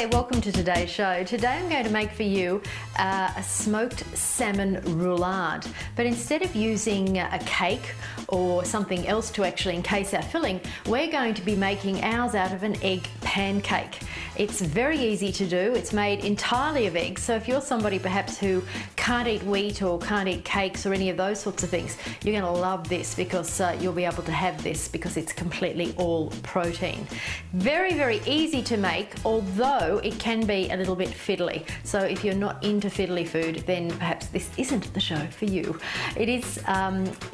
there, welcome to today's show. Today I'm going to make for you a smoked salmon roulade, but instead of using a cake or something else to actually encase our filling, we're going to be making ours out of an egg pancake. It's very easy to do. It's made entirely of eggs, so if you're somebody perhaps who can't eat wheat or can't eat cakes or any of those sorts of things, you're going to love this because you'll be able to have this because it's completely all protein. Very, very easy to make, although it can be a little bit fiddly. So if you're not into fiddly food, then perhaps this isn't the show for you. It is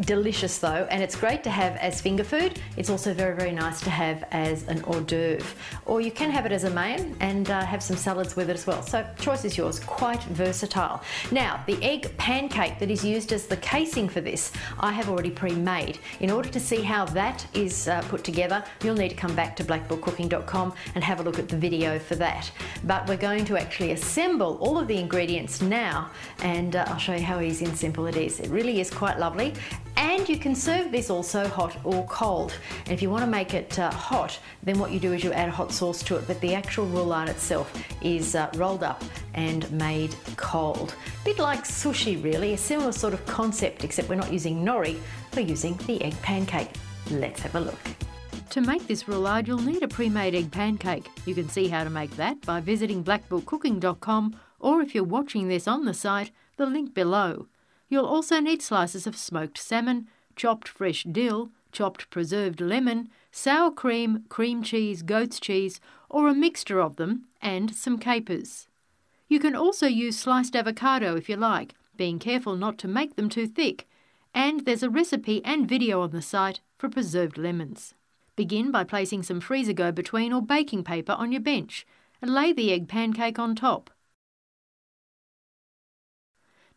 delicious though, and it's great to have as finger food. It's also very, very nice to have as an hors d'oeuvre. Or you can have it as a main and have some salads with it as well. So choice is yours, quite versatile. Now, the egg pancake that is used as the casing for this, I have already pre-made. In order to see how that is put together, you'll need to come back to blackbookcooking.com and have a look at the video for that. But we're going to actually assemble all of the ingredients now, and I'll show you how easy and simple it is. It really is quite lovely. And you can serve this also hot or cold. And if you want to make it hot, then what you do is you add hot sauce to it, but the actual roulade itself is rolled up and made cold. A bit like sushi really, a similar sort of concept, except we're not using nori, we're using the egg pancake. Let's have a look. To make this roulade, you'll need a pre-made egg pancake. You can see how to make that by visiting blackbookcooking.com, or if you're watching this on the site, the link below. You'll also need slices of smoked salmon, chopped fresh dill, chopped preserved lemon, sour cream, cream cheese, goat's cheese, or a mixture of them, and some capers. You can also use sliced avocado if you like, being careful not to make them too thick. And there's a recipe and video on the site for preserved lemons. Begin by placing some freezer go-between or baking paper on your bench and lay the egg pancake on top.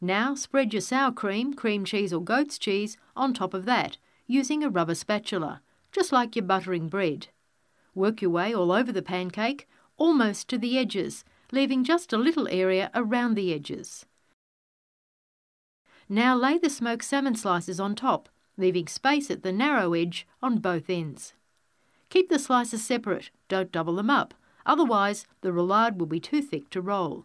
Now spread your sour cream, cream cheese or goat's cheese on top of that, using a rubber spatula, just like you're buttering bread. Work your way all over the pancake, almost to the edges, leaving just a little area around the edges. Now lay the smoked salmon slices on top, leaving space at the narrow edge on both ends. Keep the slices separate, don't double them up, otherwise the roulade will be too thick to roll.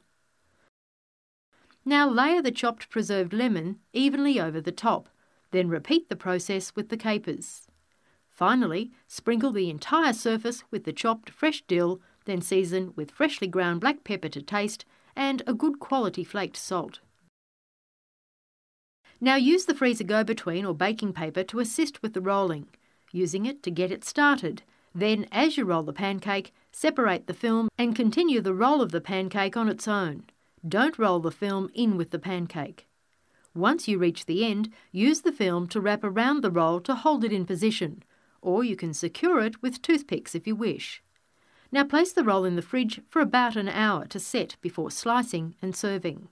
Now layer the chopped preserved lemon evenly over the top, then repeat the process with the capers. Finally, sprinkle the entire surface with the chopped fresh dill, then season with freshly ground black pepper to taste and a good quality flaked salt. Now use the freezer go-between or baking paper to assist with the rolling, using it to get it started. Then, as you roll the pancake, separate the film and continue the roll of the pancake on its own. Don't roll the film in with the pancake. Once you reach the end, use the film to wrap around the roll to hold it in position, or you can secure it with toothpicks if you wish. Now place the roll in the fridge for about an hour to set before slicing and serving.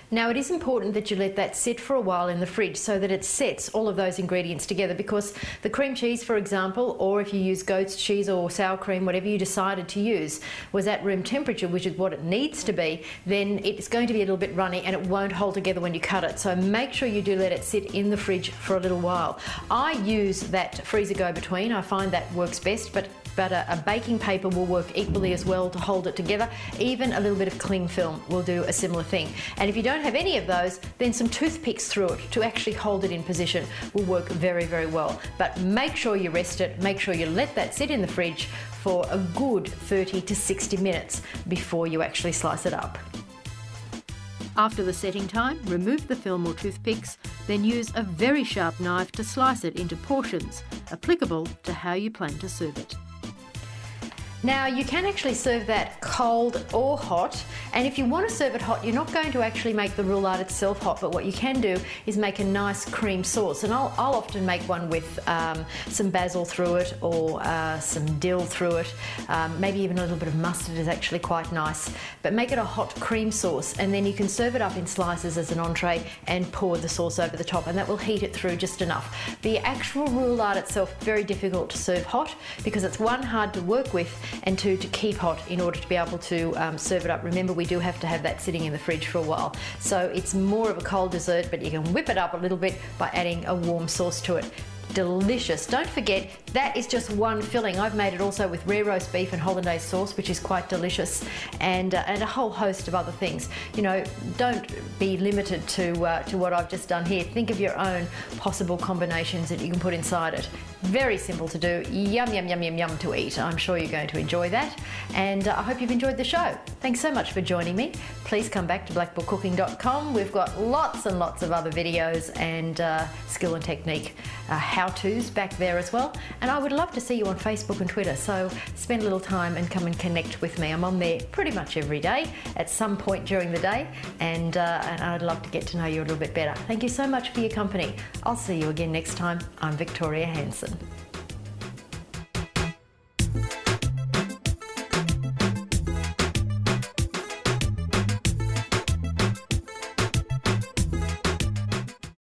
Now it is important that you let that sit for a while in the fridge so that it sets all of those ingredients together, because the cream cheese, for example, or if you use goat's cheese or sour cream, whatever you decided to use, was at room temperature, which is what it needs to be, then it's going to be a little bit runny and it won't hold together when you cut it. So make sure you do let it sit in the fridge for a little while. I use that freezer go-between. I find that works best, but a baking paper will work equally as well to hold it together. Even a little bit of cling film will do a similar thing. And if you don't have any of those, then some toothpicks through it to actually hold it in position will work very, very well. But make sure you rest it, make sure you let that sit in the fridge for a good 30 to 60 minutes before you actually slice it up. After the setting time, remove the film or toothpicks, then use a very sharp knife to slice it into portions, applicable to how you plan to serve it. Now you can actually serve that cold or hot, and if you want to serve it hot, you're not going to actually make the roulade itself hot, but what you can do is make a nice cream sauce, and I'll often make one with some basil through it or some dill through it, maybe even a little bit of mustard is actually quite nice, but make it a hot cream sauce, and then you can serve it up in slices as an entree and pour the sauce over the top, and that will heat it through just enough. The actual roulade itself, very difficult to serve hot because it's one, hard to work with, and two, to keep hot in order to be able to serve it up. Remember, we do have to have that sitting in the fridge for a while. So it's more of a cold dessert, but you can whip it up a little bit by adding a warm sauce to it. delicious. Don't forget, that is just one filling. I've made it also with rare roast beef and hollandaise sauce, which is quite delicious, and a whole host of other things. You know, don't be limited to what I've just done here. Think of your own possible combinations that you can put inside it. Very simple to do. Yum, yum, yum, yum, yum to eat. I'm sure you're going to enjoy that, and I hope you've enjoyed the show. Thanks so much for joining me. Please come back to blackbookcooking.com. We've got lots and lots of other videos and skill and technique how-tos back there as well. And I would love to see you on Facebook and Twitter, so spend a little time and come and connect with me. I'm on there pretty much every day at some point during the day, and I'd love to get to know you a little bit better. Thank you so much for your company. I'll see you again next time. I'm Victoria Hanson.